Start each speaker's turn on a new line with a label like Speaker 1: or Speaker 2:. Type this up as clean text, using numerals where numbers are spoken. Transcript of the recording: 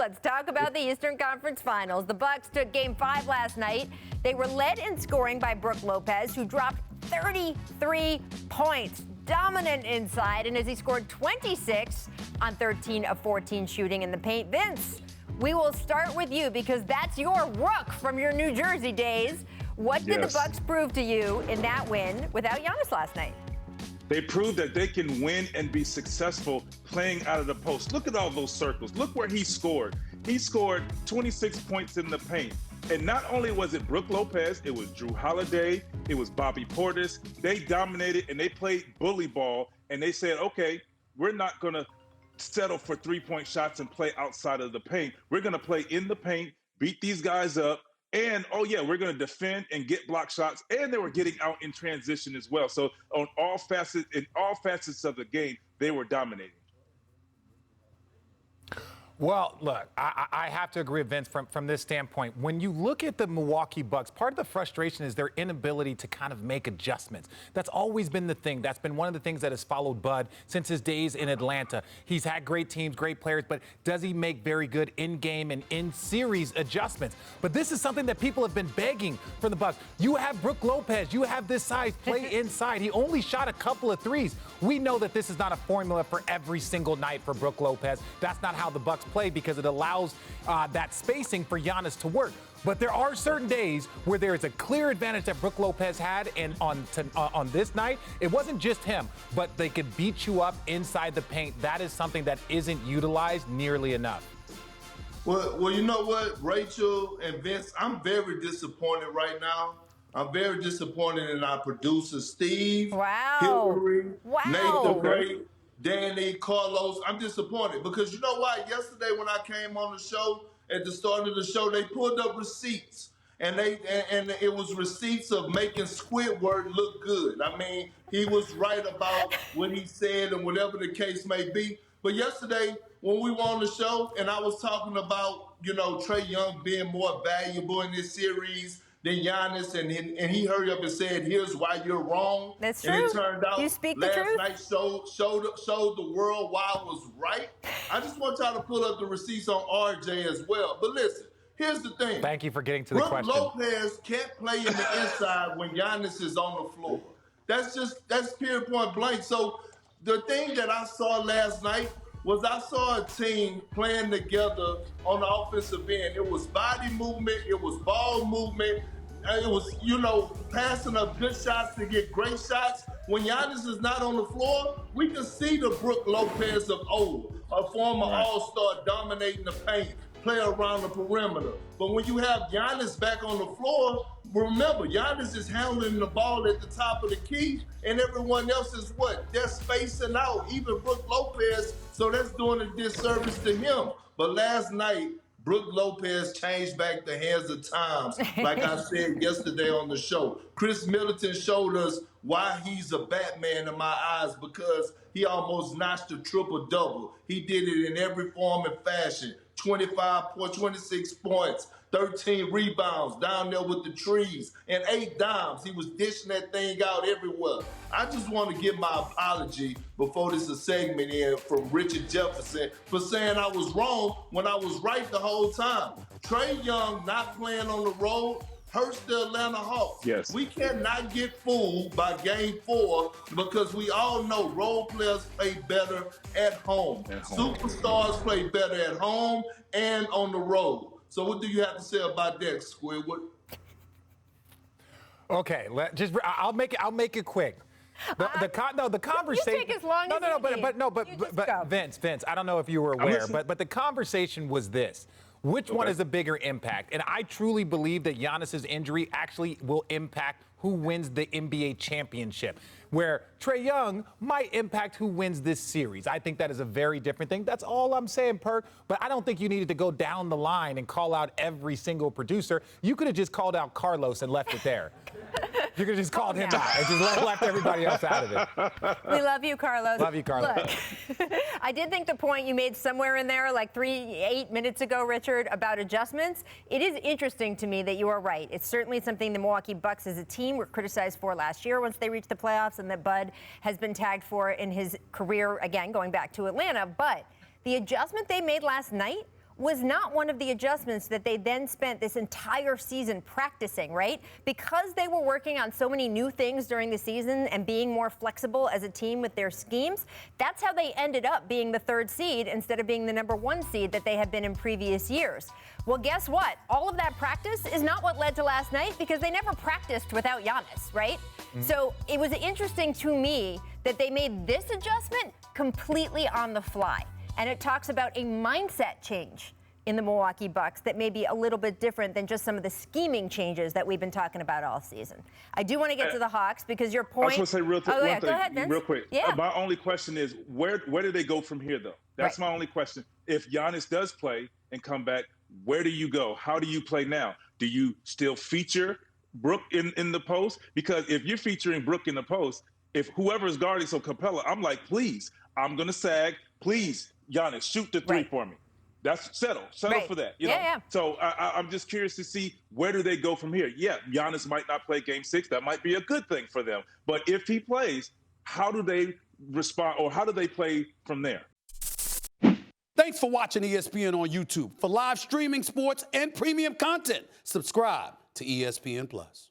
Speaker 1: Let's talk about the Eastern Conference Finals. The Bucks took Game 5 last night. They were led in scoring by Brook Lopez, who dropped 33 points. Dominant inside, and as he scored 26 on 13 of 14 shooting in the paint. Vince, we will start with you because that's your rook from your New Jersey days. What did the Bucks prove to you in that win without Giannis last night?
Speaker 2: They proved that they can win and be successful playing out of the post. Look at all those circles. Look where he scored. He scored 26 points in the paint. And not only was it Brook Lopez, it was Drew Holiday, it was Bobby Portis. They dominated and they played bully ball. And they said, okay, we're not going to settle for three-point shots and play outside of the paint. We're going to play in the paint, beat these guys up. And, oh, yeah, we're going to defend and get block shots. And they were getting out in transition as well. So in all facets of the game, they were dominating.
Speaker 3: Well, look, I have to agree with Vince from this standpoint. When you look at the Milwaukee Bucks, part of the frustration is their inability to kind of make adjustments. That's always been the thing. That's been one of the things that has followed Bud since his days in Atlanta. He's had great teams, great players, but does he make very good in-game and in-series adjustments? But this is something that people have been begging for the Bucks. You have Brook Lopez. You have this size. Play inside. He only shot a couple of threes. We know that this is not a formula for every single night for Brook Lopez. That's not how the Bucks play because it allows that spacing for Giannis to work. But there are certain days where there is a clear advantage that Brook Lopez had, and on this night, it wasn't just him, but they could beat you up inside the paint. That is something that isn't utilized nearly enough.
Speaker 4: Well, you know what, Rachel and Vince, I'm very disappointed right now. I'm very disappointed in our producers, Steve, Hillary, Nate the Great, Danny, Carlos. I'm disappointed because you know why? Yesterday when I came on the show, at the start of the show, they pulled up receipts. And it was receipts of making Squidward look good. I mean, he was right about what he said and whatever the case may be. But yesterday, when we were on the show and I was talking about, you know, Trae Young being more valuable in this series than Giannis, and he hurried up and said, here's why you're wrong.
Speaker 1: That's true.
Speaker 4: And it turned out
Speaker 1: you speak
Speaker 4: last
Speaker 1: the truth.
Speaker 4: night showed the world why I was right. I just want y'all to pull up the receipts on RJ as well. But listen, here's the thing.
Speaker 3: Thank you for getting to the question.
Speaker 4: Brook Lopez can't play in the inside when Giannis is on the floor. That's period point blank. So the thing that I saw last night was I saw a team playing together on the offensive end. It was body movement, it was ball movement, it was, you know, passing up good shots to get great shots. When Giannis is not on the floor, we can see the Brook Lopez of old, a former all-star dominating the paint, play around the perimeter. But when you have Giannis back on the floor, remember, Giannis is handling the ball at the top of the key, and everyone else is what? They're spacing out, even Brook Lopez, so that's doing a disservice to him. But last night, Brook Lopez changed back the hands of times, like I said yesterday on the show. Chris Middleton showed us why he's a Batman in my eyes, because he almost notched a triple-double. He did it in every form and fashion. 26 points, 13 rebounds, down there with the trees, and 8 dimes. He was dishing that thing out everywhere. I just want to give my apology before this is segment in from Richard Jefferson for saying I was wrong when I was right the whole time. Trae Young not playing on the road hurts the Atlanta Hawks.
Speaker 2: Yes.
Speaker 4: We cannot get fooled by Game 4 because we all know role players play better at home. Superstars play better at home and on the road. So what do you have to say about that, Squidward?
Speaker 3: Okay, I'll make it quick. The conversation.
Speaker 1: You take as long as you need.
Speaker 3: But Vince, I don't know if you were aware, but the conversation was this. Which one is a bigger impact? And I truly believe that Giannis's injury actually will impact who wins the NBA championship, where Trae Young might impact who wins this series. I think that is a very different thing. That's all I'm saying, Perk. But I don't think you needed to go down the line and call out every single producer. You could have just called out Carlos and left it there. You could have just called him out and just left everybody else out of it.
Speaker 1: We love you, Carlos.
Speaker 3: Love you, Carlos.
Speaker 1: Look, I did think the point you made somewhere in there, like 8 minutes ago, Richard, about adjustments, it is interesting to me that you are right. It's certainly something the Milwaukee Bucks as a team were criticized for last year once they reached the playoffs, and that Bud has been tagged for in his career, again, going back to Atlanta. But the adjustment they made last night was not one of the adjustments that they then spent this entire season practicing, right? Because they were working on so many new things during the season and being more flexible as a team with their schemes, that's how they ended up being the 3rd seed instead of being the number 1 seed that they had been in previous years. Well, guess what? All of that practice is not what led to last night because they never practiced without Giannis, right? So it was interesting to me that they made this adjustment completely on the fly. And it talks about a mindset change in the Milwaukee Bucks that may be a little bit different than just some of the scheming changes that we've been talking about all season. I do want to get to the Hawks because your point.
Speaker 2: I was going to say one thing,
Speaker 1: go ahead, Vince.
Speaker 2: real quick.
Speaker 1: Yeah.
Speaker 2: My only question is, where do they go from here, though? That's my only question. If Giannis does play and come back, where do you go? How do you play now? Do you still feature Brook in the post? Because if you're featuring Brook in the post, if whoever is guarding Capella, I'm like, please, I'm going to sag. Please, Giannis, shoot the 3 for me. That's settle for that. You know?
Speaker 1: Yeah.
Speaker 2: So I'm just curious to see where do they go from here. Yeah, Giannis might not play Game 6. That might be a good thing for them. But if he plays, how do they respond or how do they play from there?
Speaker 5: Thanks for watching ESPN on YouTube. For live streaming, sports, and premium content, subscribe to ESPN+.